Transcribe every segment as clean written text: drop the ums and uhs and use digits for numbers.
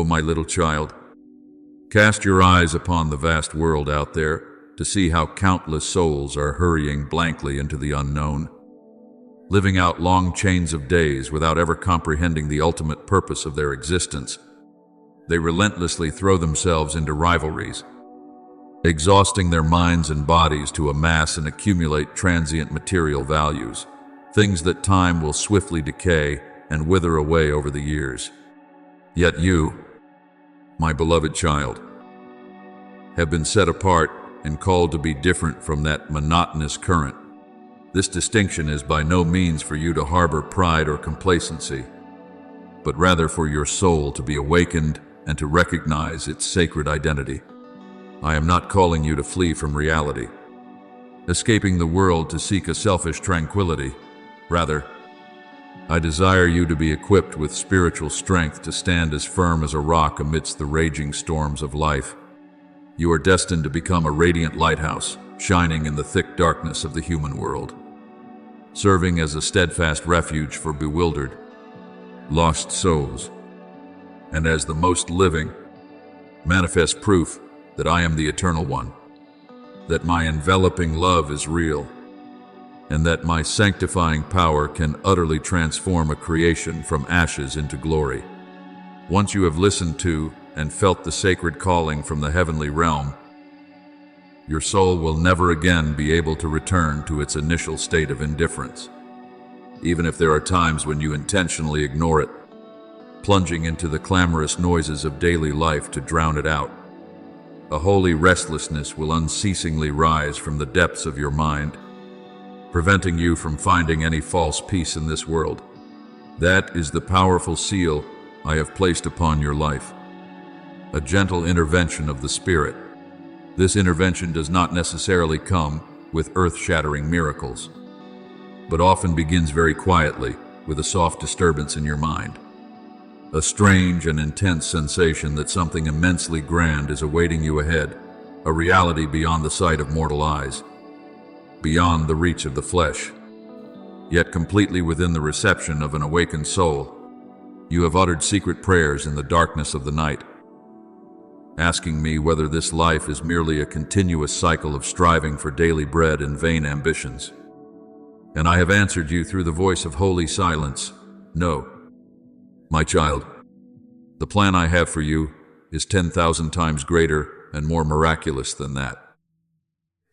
my little child, cast your eyes upon the vast world out there to see how countless souls are hurrying blankly into the unknown, living out long chains of days without ever comprehending the ultimate purpose of their existence. They relentlessly throw themselves into rivalries, exhausting their minds and bodies to amass and accumulate transient material values, things that time will swiftly decay and wither away over the years. Yet you, my beloved child, have been set apart and called to be different from that monotonous current. This distinction is by no means for you to harbor pride or complacency, but rather for your soul to be awakened and to recognize its sacred identity. I am not calling you to flee from reality, escaping the world to seek a selfish tranquility. Rather, I desire you to be equipped with spiritual strength to stand as firm as a rock amidst the raging storms of life. You are destined to become a radiant lighthouse, shining in the thick darkness of the human world, serving as a steadfast refuge for bewildered, lost souls, and as the most living, manifest proof that I am the Eternal One, that my enveloping love is real, and that my sanctifying power can utterly transform a creation from ashes into glory. Once you have listened to and felt the sacred calling from the heavenly realm, your soul will never again be able to return to its initial state of indifference, even if there are times when you intentionally ignore it, plunging into the clamorous noises of daily life to drown it out. A holy restlessness will unceasingly rise from the depths of your mind, preventing you from finding any false peace in this world. That is the powerful seal I have placed upon your life, a gentle intervention of the Spirit. This intervention does not necessarily come with earth-shattering miracles, but often begins very quietly with a soft disturbance in your mind, a strange and intense sensation that something immensely grand is awaiting you ahead, a reality beyond the sight of mortal eyes, beyond the reach of the flesh, yet completely within the reception of an awakened soul. You have uttered secret prayers in the darkness of the night, asking me whether this life is merely a continuous cycle of striving for daily bread and vain ambitions. And I have answered you through the voice of holy silence, no, my child, the plan I have for you is 10,000 times greater and more miraculous than that.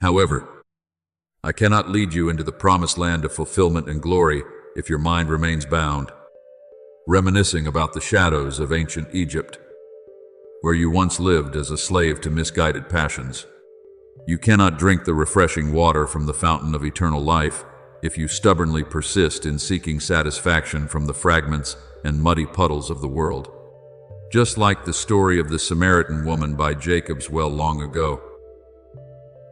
However, I cannot lead you into the promised land of fulfillment and glory if your mind remains bound, reminiscing about the shadows of ancient Egypt, where you once lived as a slave to misguided passions. You cannot drink the refreshing water from the fountain of eternal life if you stubbornly persist in seeking satisfaction from the fragments and muddy puddles of the world. Just like the story of the Samaritan woman by Jacob's well long ago,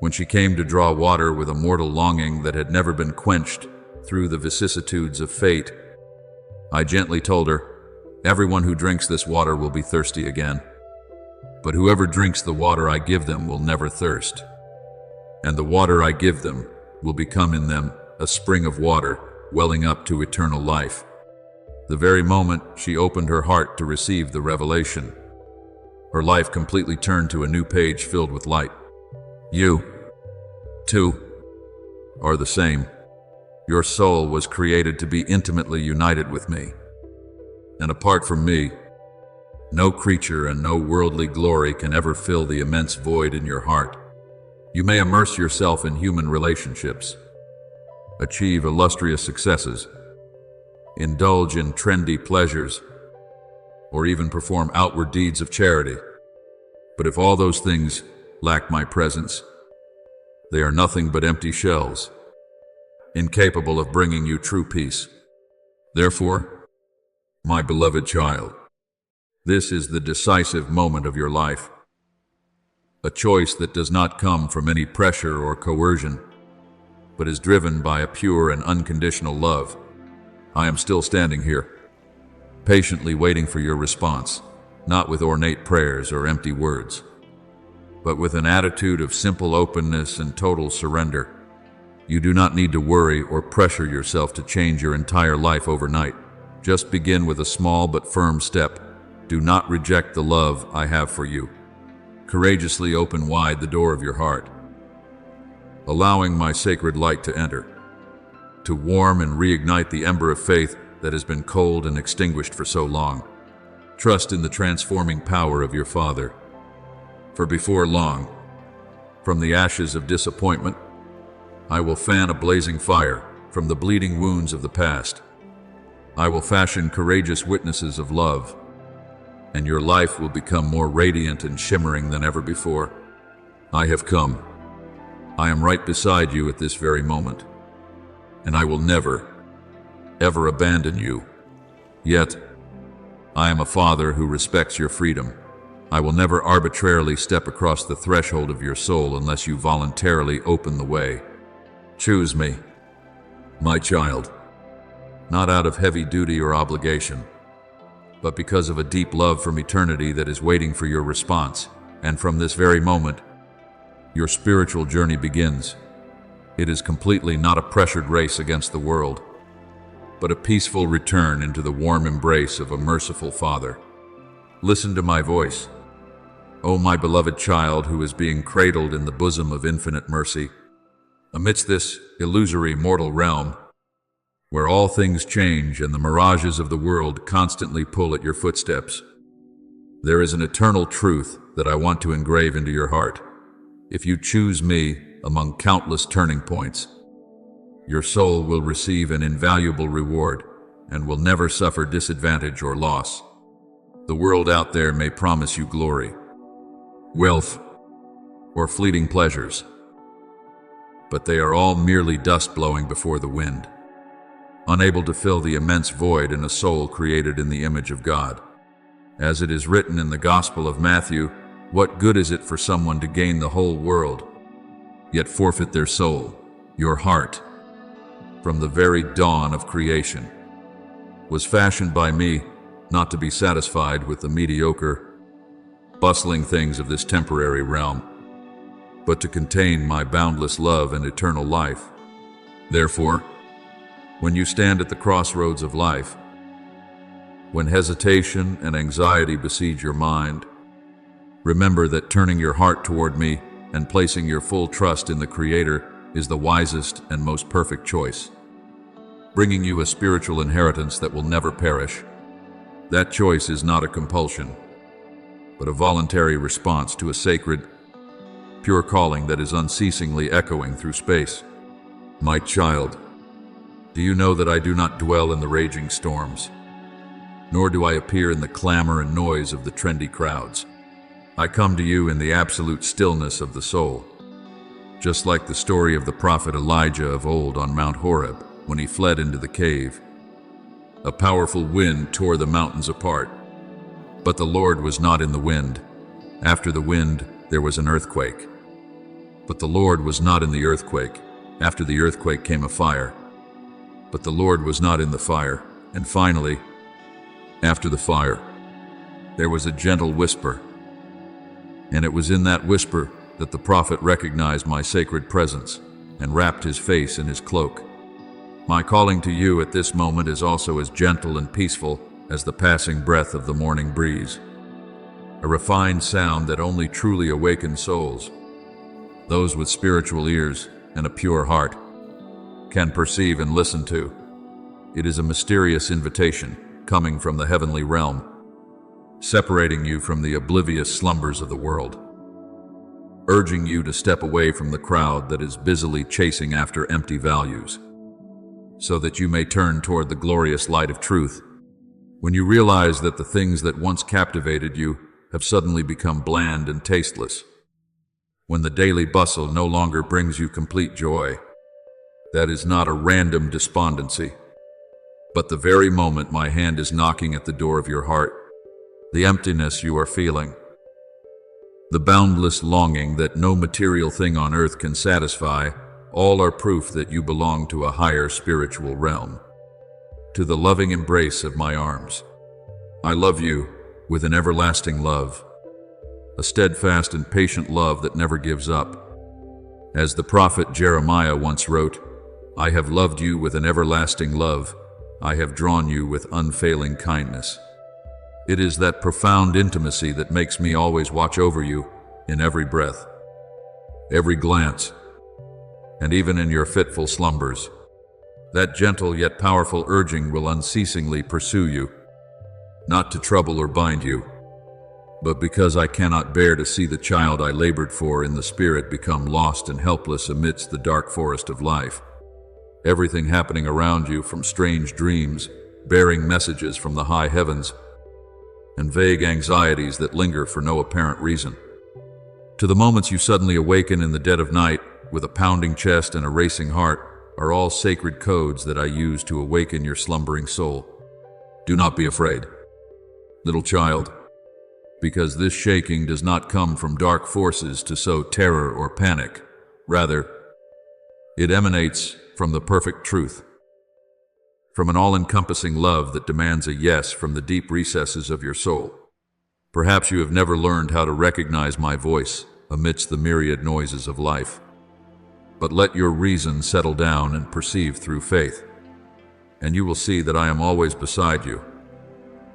when she came to draw water with a mortal longing that had never been quenched through the vicissitudes of fate, I gently told her, "Everyone who drinks this water will be thirsty again, but whoever drinks the water I give them will never thirst, and the water I give them will become in them a spring of water welling up to eternal life." The very moment she opened her heart to receive the revelation, her life completely turned to a new page filled with light. You, too, are the same. Your soul was created to be intimately united with me, and apart from me, no creature and no worldly glory can ever fill the immense void in your heart. You may immerse yourself in human relationships, achieve illustrious successes, indulge in trendy pleasures, or even perform outward deeds of charity. But if all those things lack my presence, they are nothing but empty shells, incapable of bringing you true peace. Therefore, my beloved child, this is the decisive moment of your life, a choice that does not come from any pressure or coercion, but is driven by a pure and unconditional love. I am still standing here, patiently waiting for your response, not with ornate prayers or empty words, but with an attitude of simple openness and total surrender. You do not need to worry or pressure yourself to change your entire life overnight. Just begin with a small but firm step, do not reject the love I have for you. Courageously open wide the door of your heart, allowing my sacred light to enter, to warm and reignite the ember of faith that has been cold and extinguished for so long. Trust in the transforming power of your Father, for before long, from the ashes of disappointment, I will fan a blazing fire from the bleeding wounds of the past. I will fashion courageous witnesses of love, and your life will become more radiant and shimmering than ever before. I have come. I am right beside you at this very moment, and I will never, ever abandon you. Yet, I am a father who respects your freedom. I will never arbitrarily step across the threshold of your soul unless you voluntarily open the way. Choose me, my child, not out of heavy duty or obligation, but because of a deep love from eternity that is waiting for your response. And from this very moment, your spiritual journey begins. It is completely not a pressured race against the world, but a peaceful return into the warm embrace of a merciful Father. Listen to my voice, O my beloved child who is being cradled in the bosom of infinite mercy. Amidst this illusory mortal realm, where all things change and the mirages of the world constantly pull at your footsteps, there is an eternal truth that I want to engrave into your heart. If you choose me among countless turning points, your soul will receive an invaluable reward and will never suffer disadvantage or loss. The world out there may promise you glory, wealth, or fleeting pleasures, but they are all merely dust blowing before the wind, unable to fill the immense void in a soul created in the image of God. As it is written in the Gospel of Matthew, what good is it for someone to gain the whole world, yet forfeit their soul? Your heart, from the very dawn of creation, was fashioned by me not to be satisfied with the mediocre, bustling things of this temporary realm, but to contain my boundless love and eternal life. Therefore, when you stand at the crossroads of life, when hesitation and anxiety besiege your mind, remember that turning your heart toward me and placing your full trust in the Creator is the wisest and most perfect choice, bringing you a spiritual inheritance that will never perish. That choice is not a compulsion, but a voluntary response to a sacred, pure calling that is unceasingly echoing through space. My child, do you know that I do not dwell in the raging storms, nor do I appear in the clamor and noise of the trendy crowds? I come to you in the absolute stillness of the soul, just like the story of the prophet Elijah of old on Mount Horeb when he fled into the cave. A powerful wind tore the mountains apart, but the Lord was not in the wind. After the wind, there was an earthquake. But the Lord was not in the earthquake. After the earthquake came a fire. But the Lord was not in the fire. And finally, after the fire, there was a gentle whisper. And it was in that whisper that the prophet recognized my sacred presence and wrapped his face in his cloak. My calling to you at this moment is also as gentle and peaceful as the passing breath of the morning breeze, a refined sound that only truly awakens souls, those with spiritual ears and a pure heart, can perceive and listen to. It is a mysterious invitation coming from the heavenly realm, separating you from the oblivious slumbers of the world, urging you to step away from the crowd that is busily chasing after empty values, so that you may turn toward the glorious light of truth. When you realize that the things that once captivated you have suddenly become bland and tasteless, when the daily bustle no longer brings you complete joy, that is not a random despondency, but the very moment my hand is knocking at the door of your heart. The emptiness you are feeling, the boundless longing that no material thing on earth can satisfy, all are proof that you belong to a higher spiritual realm, to the loving embrace of my arms. I love you with an everlasting love, a steadfast and patient love that never gives up. As the prophet Jeremiah once wrote, I have loved you with an everlasting love. I have drawn you with unfailing kindness. It is that profound intimacy that makes me always watch over you in every breath, every glance, and even in your fitful slumbers. That gentle yet powerful urging will unceasingly pursue you, not to trouble or bind you, but because I cannot bear to see the child I labored for in the spirit become lost and helpless amidst the dark forest of life. Everything happening around you, from strange dreams, bearing messages from the high heavens, and vague anxieties that linger for no apparent reason, to the moments you suddenly awaken in the dead of night with a pounding chest and a racing heart, are all sacred codes that I use to awaken your slumbering soul. Do not be afraid, little child, because this shaking does not come from dark forces to sow terror or panic. Rather, it emanates from the perfect truth, from an all-encompassing love that demands a yes from the deep recesses of your soul. Perhaps you have never learned how to recognize my voice amidst the myriad noises of life. But let your reason settle down and perceive through faith, and you will see that I am always beside you,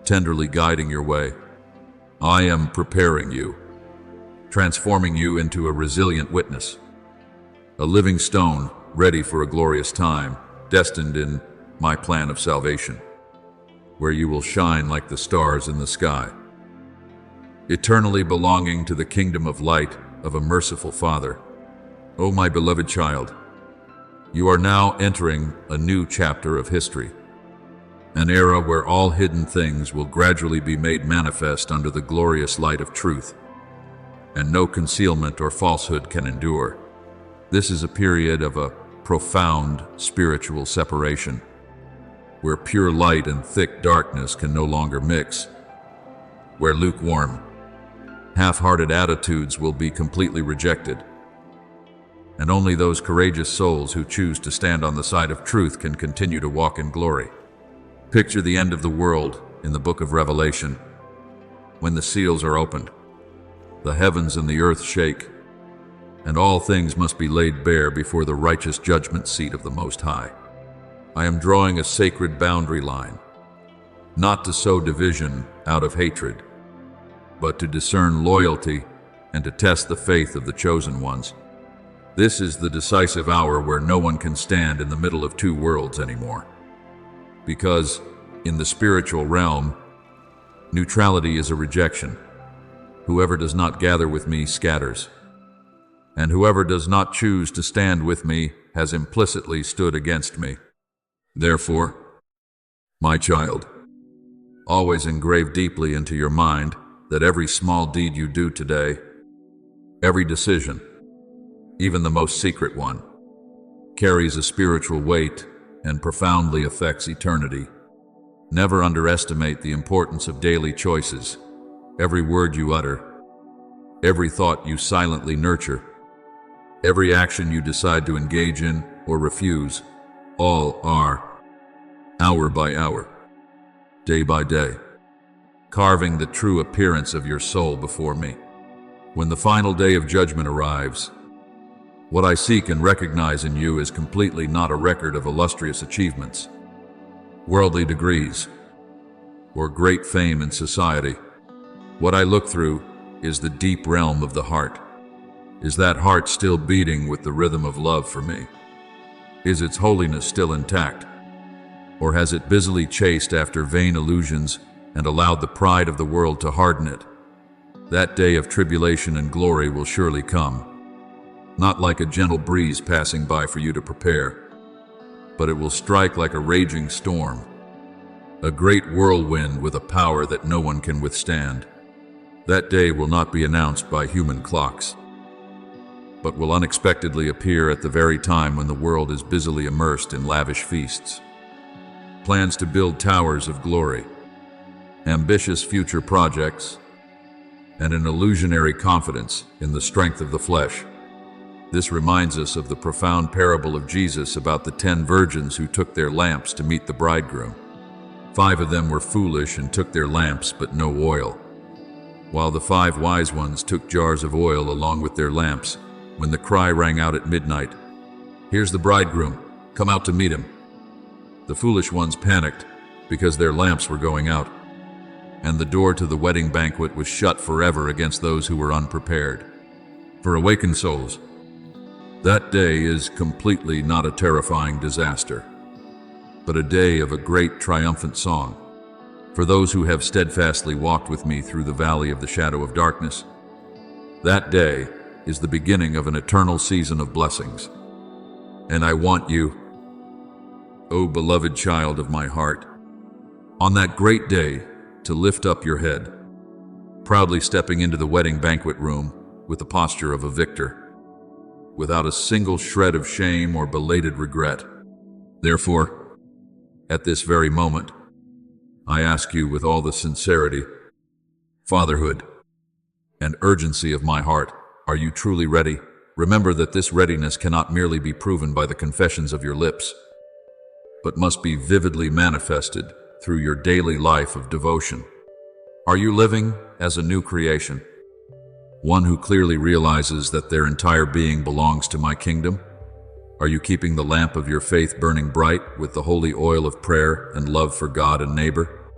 tenderly guiding your way. I am preparing you, transforming you into a resilient witness, a living stone ready for a glorious time, destined in my plan of salvation, where you will shine like the stars in the sky, eternally belonging to the kingdom of light of a merciful Father. O my beloved child, you are now entering a new chapter of history, an era where all hidden things will gradually be made manifest under the glorious light of truth, and no concealment or falsehood can endure. This is a period of a profound spiritual separation, where pure light and thick darkness can no longer mix, where lukewarm, half-hearted attitudes will be completely rejected, and only those courageous souls who choose to stand on the side of truth can continue to walk in glory. Picture the end of the world in the book of Revelation, when the seals are opened, the heavens and the earth shake, and all things must be laid bare before the righteous judgment seat of the Most High. I am drawing a sacred boundary line, not to sow division out of hatred, but to discern loyalty and to test the faith of the chosen ones. This is the decisive hour where no one can stand in the middle of two worlds anymore. Because, in the spiritual realm, neutrality is a rejection. Whoever does not gather with me scatters, and whoever does not choose to stand with me has implicitly stood against me. Therefore, my child, always engrave deeply into your mind that every small deed you do today, every decision, even the most secret one, carries a spiritual weight and profoundly affects eternity. Never underestimate the importance of daily choices. Every word you utter, every thought you silently nurture, every action you decide to engage in or refuse, all are, hour by hour, day by day, carving the true appearance of your soul before me. When the final day of judgment arrives, what I seek and recognize in you is completely not a record of illustrious achievements, worldly degrees, or great fame in society. What I look through is the deep realm of the heart. Is that heart still beating with the rhythm of love for me? Is its holiness still intact? Or has it busily chased after vain illusions and allowed the pride of the world to harden it? That day of tribulation and glory will surely come, not like a gentle breeze passing by for you to prepare, but it will strike like a raging storm, a great whirlwind with a power that no one can withstand. That day will not be announced by human clocks, but will unexpectedly appear at the very time when the world is busily immersed in lavish feasts, plans to build towers of glory, ambitious future projects, and an illusionary confidence in the strength of the flesh. This reminds us of the profound parable of Jesus about the 10 virgins who took their lamps to meet the bridegroom. 5 of them were foolish and took their lamps but no oil, while the 5 wise ones took jars of oil along with their lamps. When the cry rang out at midnight, "Here's the bridegroom, come out to meet him," the foolish ones panicked because their lamps were going out, and the door to the wedding banquet was shut forever against those who were unprepared. For awakened souls, that day is completely not a terrifying disaster, but a day of a great triumphant song. For those who have steadfastly walked with me through the valley of the shadow of darkness, that day is the beginning of an eternal season of blessings. And I want you, O beloved child of my heart, on that great day to lift up your head, proudly stepping into the wedding banquet room with the posture of a victor, without a single shred of shame or belated regret. Therefore, at this very moment, I ask you with all the sincerity, fatherhood, and urgency of my heart, are you truly ready? Remember that this readiness cannot merely be proven by the confessions of your lips, but must be vividly manifested through your daily life of devotion. Are you living as a new creation? One who clearly realizes that their entire being belongs to my kingdom? Are you keeping the lamp of your faith burning bright with the holy oil of prayer and love for God and neighbor?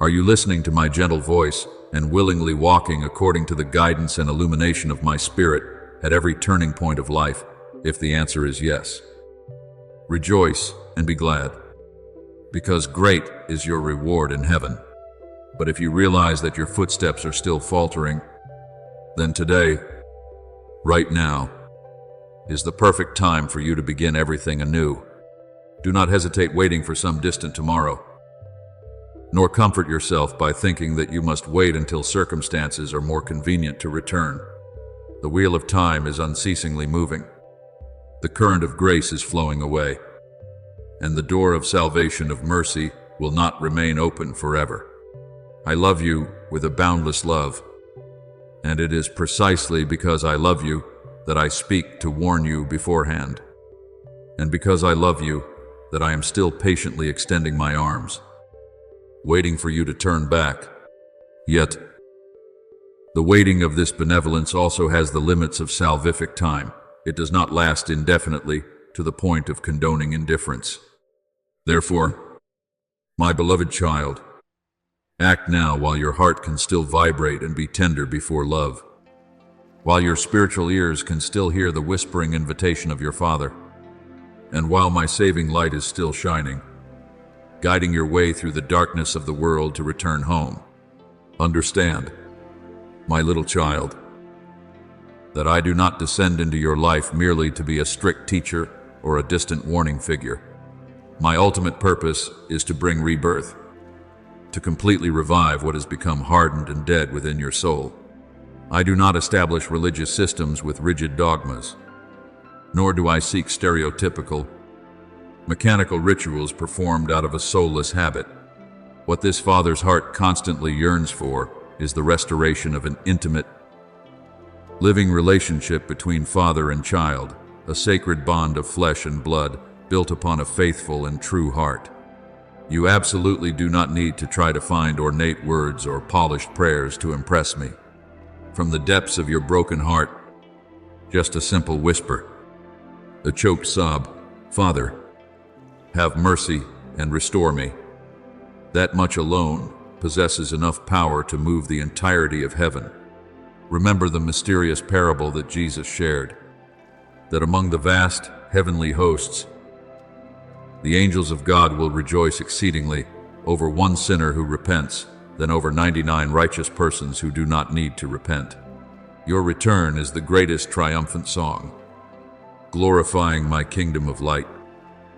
Are you listening to my gentle voice and willingly walking according to the guidance and illumination of my spirit at every turning point of life? If the answer is yes, rejoice and be glad, because great is your reward in heaven. But if you realize that your footsteps are still faltering, then today, right now, is the perfect time for you to begin everything anew. Do not hesitate waiting for some distant tomorrow, nor comfort yourself by thinking that you must wait until circumstances are more convenient to return. The wheel of time is unceasingly moving. The current of grace is flowing away, and the door of salvation of mercy will not remain open forever. I love you with a boundless love, and it is precisely because I love you that I speak to warn you beforehand, and because I love you that I am still patiently extending my arms, waiting for you to turn back. Yet, the waiting of this benevolence also has the limits of salvific time. It does not last indefinitely to the point of condoning indifference. Therefore, my beloved child, act now while your heart can still vibrate and be tender before love, while your spiritual ears can still hear the whispering invitation of your Father, and while my saving light is still shining, guiding your way through the darkness of the world to return home. Understand, my little child, that I do not descend into your life merely to be a strict teacher or a distant warning figure. My ultimate purpose is to bring rebirth, to completely revive what has become hardened and dead within your soul. I do not establish religious systems with rigid dogmas, nor do I seek stereotypical, mechanical rituals performed out of a soulless habit. What this Father's heart constantly yearns for is the restoration of an intimate, living relationship between father and child, a sacred bond of flesh and blood built upon a faithful and true heart. You absolutely do not need to try to find ornate words or polished prayers to impress me. From the depths of your broken heart, just a simple whisper, a choked sob, Father, have mercy and restore me. That much alone possesses enough power to move the entirety of heaven. Remember the mysterious parable that Jesus shared, that among the vast heavenly hosts, the angels of God will rejoice exceedingly over one sinner who repents than over 99 righteous persons who do not need to repent. Your return is the greatest triumphant song, glorifying my kingdom of light.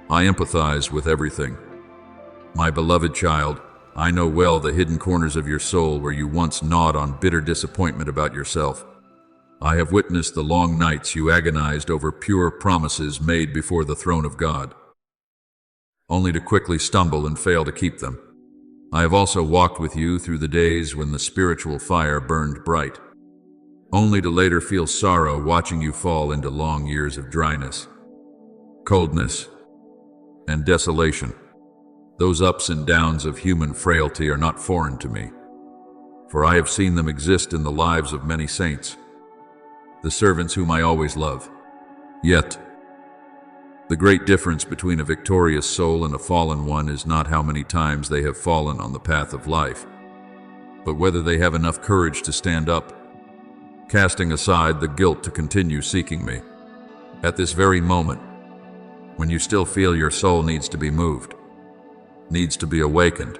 I empathize with everything. My beloved child, I know well the hidden corners of your soul where you once gnawed on bitter disappointment about yourself. I have witnessed the long nights you agonized over pure promises made before the throne of God, only to quickly stumble and fail to keep them. I have also walked with you through the days when the spiritual fire burned bright, only to later feel sorrow watching you fall into long years of dryness, coldness, and desolation. Those ups and downs of human frailty are not foreign to me, for I have seen them exist in the lives of many saints, the servants whom I always love. Yet, the great difference between a victorious soul and a fallen one is not how many times they have fallen on the path of life, but whether they have enough courage to stand up, casting aside the guilt to continue seeking me. At this very moment, when you still feel your soul needs to be moved, needs to be awakened,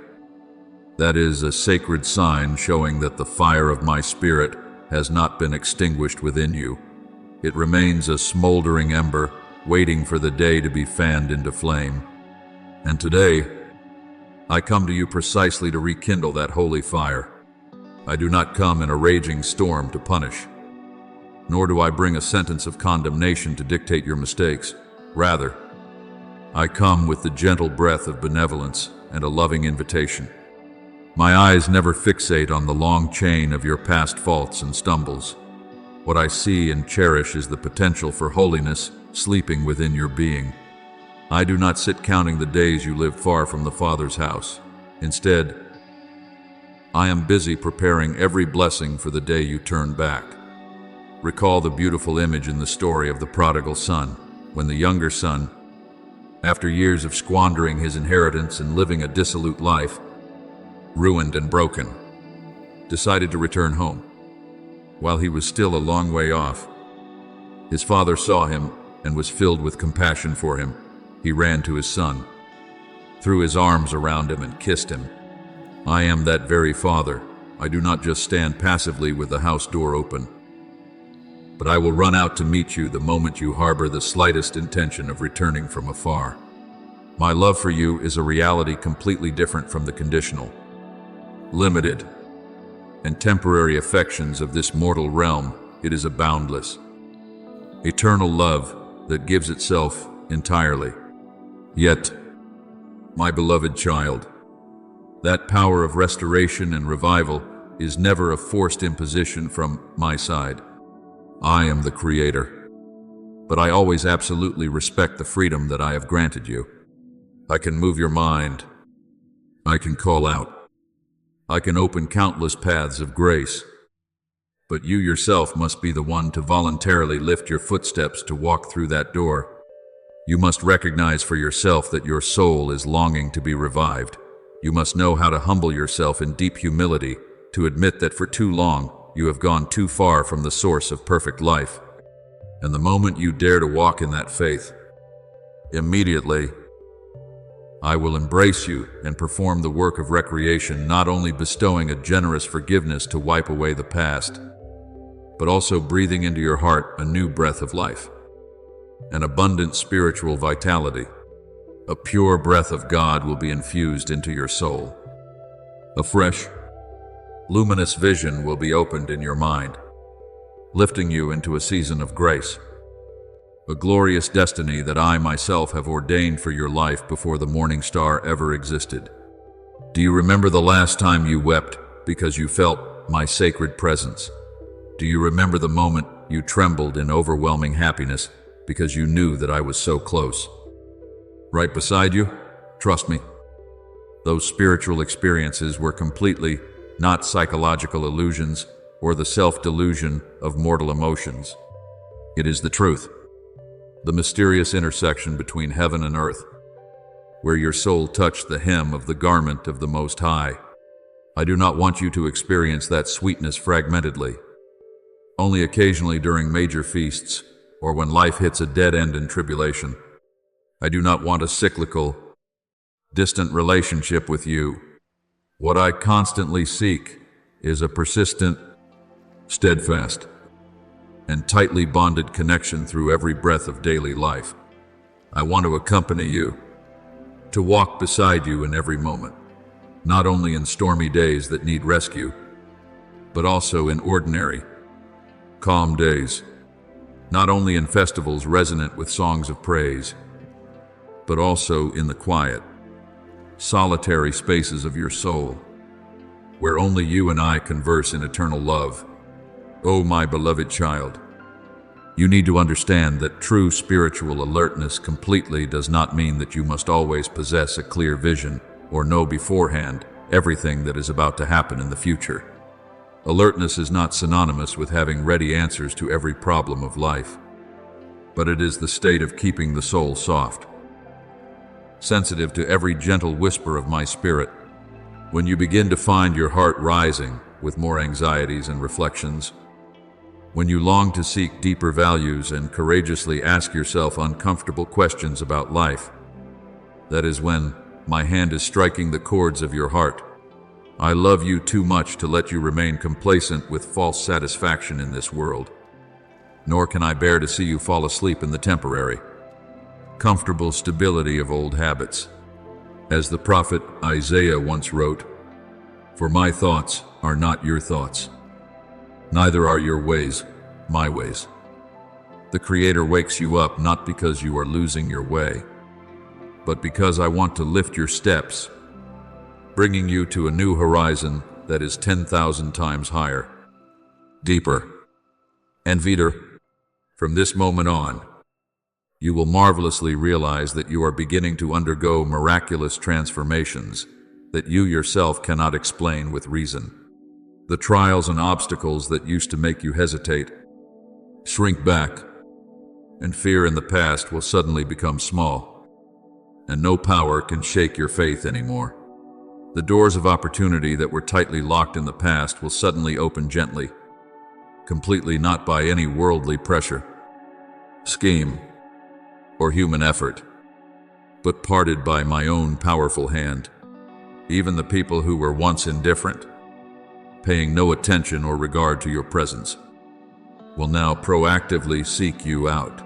that is a sacred sign showing that the fire of my spirit has not been extinguished within you. It remains a smoldering ember, waiting for the day to be fanned into flame. And today, I come to you precisely to rekindle that holy fire. I do not come in a raging storm to punish, nor do I bring a sentence of condemnation to dictate your mistakes. Rather, I come with the gentle breath of benevolence and a loving invitation. My eyes never fixate on the long chain of your past faults and stumbles. What I see and cherish is the potential for holiness sleeping within your being. I do not sit counting the days you lived far from the Father's house. Instead, I am busy preparing every blessing for the day you turn back. Recall the beautiful image in the story of the prodigal son, when the younger son, after years of squandering his inheritance and living a dissolute life, ruined and broken, decided to return home. While he was still a long way off, his father saw him and was filled with compassion for him. He ran to his son, threw his arms around him and kissed him. I am that very Father. I do not just stand passively with the house door open, but I will run out to meet you the moment you harbor the slightest intention of returning from afar. My love for you is a reality completely different from the conditional, limited, and temporary affections of this mortal realm. It is a boundless, eternal love that gives itself entirely. Yet, my beloved child, that power of restoration and revival is never a forced imposition from my side. I am the Creator, but I always absolutely respect the freedom that I have granted you. I can move your mind. I can call out. I can open countless paths of grace. But you yourself must be the one to voluntarily lift your footsteps to walk through that door. You must recognize for yourself that your soul is longing to be revived. You must know how to humble yourself in deep humility, to admit that for too long you have gone too far from the source of perfect life. And the moment you dare to walk in that faith, immediately I will embrace you and perform the work of recreation, not only bestowing a generous forgiveness to wipe away the past, but also breathing into your heart a new breath of life, an abundant spiritual vitality. A pure breath of God will be infused into your soul. A fresh, luminous vision will be opened in your mind, lifting you into a season of grace. A glorious destiny that I myself have ordained for your life before the morning star ever existed. Do you remember the last time you wept because you felt my sacred presence? Do you remember the moment you trembled in overwhelming happiness because you knew that I was so close? Right beside you? Trust me, those spiritual experiences were completely not psychological illusions or the self-delusion of mortal emotions. It is the truth, the mysterious intersection between heaven and earth, where your soul touched the hem of the garment of the Most High. I do not want you to experience that sweetness fragmentedly, only occasionally during major feasts or when life hits a dead end in tribulation. I do not want a cyclical, distant relationship with you. What I constantly seek is a persistent, steadfast, and tightly bonded connection through every breath of daily life. I want to accompany you, to walk beside you in every moment, not only in stormy days that need rescue, but also in ordinary, calm days, not only in festivals resonant with songs of praise, but also in the quiet, solitary spaces of your soul, where only you and I converse in eternal love. Oh, my beloved child, you need to understand that true spiritual alertness completely does not mean that you must always possess a clear vision or know beforehand everything that is about to happen in the future. Alertness is not synonymous with having ready answers to every problem of life, but it is the state of keeping the soul soft, sensitive to every gentle whisper of my spirit, When you begin to find your heart rising with more anxieties and reflections, when you long to seek deeper values and courageously ask yourself uncomfortable questions about life, that is when my hand is striking the chords of your heart. I love you too much to let you remain complacent with false satisfaction in this world. Nor can I bear to see you fall asleep in the temporary, comfortable stability of old habits. As the prophet Isaiah once wrote, "For my thoughts are not your thoughts, neither are your ways my ways." The Creator wakes you up not because you are losing your way, but because I want to lift your steps, bringing you to a new horizon that is 10,000 times higher, deeper, and wider. From this moment on, you will marvelously realize that you are beginning to undergo miraculous transformations that you yourself cannot explain with reason. The trials and obstacles that used to make you hesitate, shrink back, and fear in the past will suddenly become small, and no power can shake your faith anymore. The doors of opportunity that were tightly locked in the past will suddenly open gently, completely not by any worldly pressure, scheme, or human effort, but parted by my own powerful hand. Even the people who were once indifferent, paying no attention or regard to your presence, will now proactively seek you out,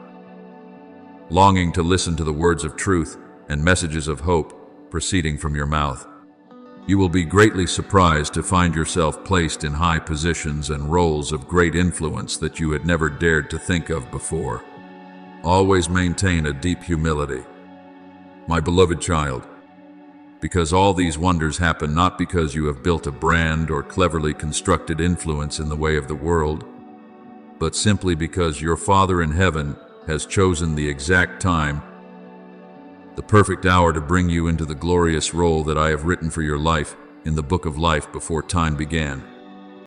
longing to listen to the words of truth and messages of hope proceeding from your mouth. You will be greatly surprised to find yourself placed in high positions and roles of great influence that you had never dared to think of before. Always maintain a deep humility, my beloved child, because all these wonders happen not because you have built a brand or cleverly constructed influence in the way of the world, but simply because your Father in heaven has chosen the exact time, the perfect hour to bring you into the glorious role that I have written for your life in the book of life before time began.